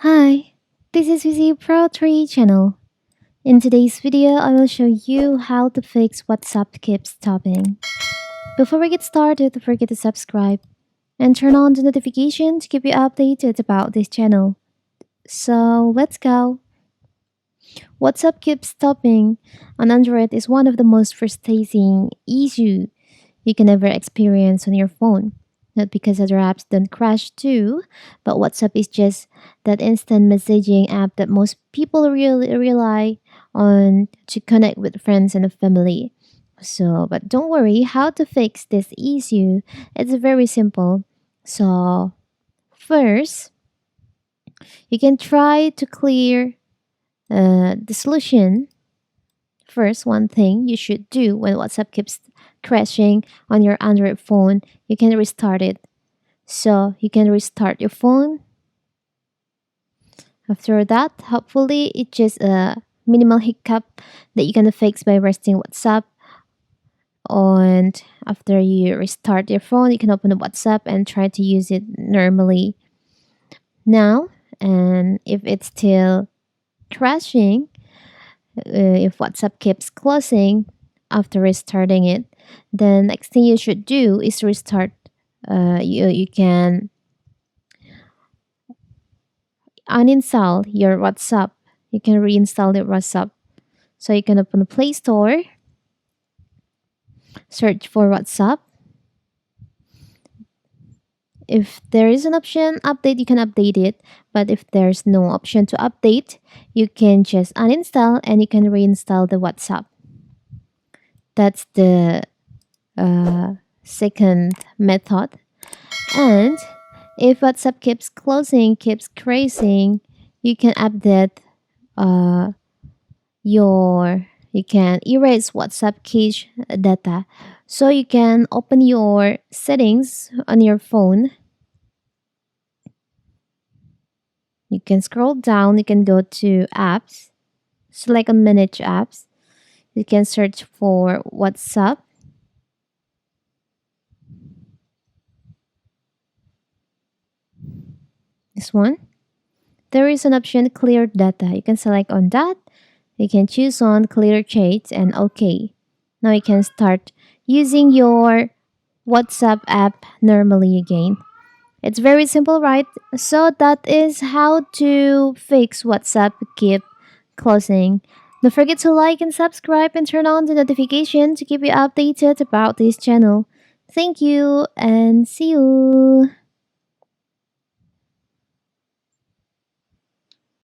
Hi, this is Vizi Pro 3 channel. In today's video, I will show you how to fix WhatsApp keeps stopping. Before we get started, don't forget to subscribe and turn on the notification to keep you updated about this channel. So let's go. WhatsApp keeps stopping on Android is one of the most frustrating issue you can ever experience on your phone. Not because other apps don't crash too, but WhatsApp is just that instant messaging app that most people really rely on to connect with friends and family. But don't worry, how to fix this issue? It's very simple. So, first, you can try to clear the solution. First, one thing you should do when WhatsApp keeps crashing on your Android phone, you can restart it. So you can restart your phone. After that, hopefully it's just a minimal hiccup that you can fix by resting WhatsApp. And after you restart your phone, you can open the WhatsApp and try to use it normally now. And if it's still crashing, if WhatsApp keeps closing after restarting it, then next thing you should do is restart. You can uninstall your WhatsApp. You can reinstall your WhatsApp. So you can open the Play Store, search for WhatsApp. If there is an option update, you can update it. But if there's no option to update, you can just uninstall and you can reinstall the WhatsApp. That's the second method. And if WhatsApp keeps closing, keeps crashing, you can update you can erase WhatsApp cache data. So you can open your settings on your phone. You can scroll down, you can go to apps, select on manage apps. You can search for WhatsApp. This one. There is an option clear data. You can select on that. You can choose on clear chats and OK. Now you can start using your WhatsApp app normally again. It's very simple, right? So that is how to fix WhatsApp keep closing. Don't forget to like and subscribe and turn on the notification to keep you updated about this channel. Thank you and see you.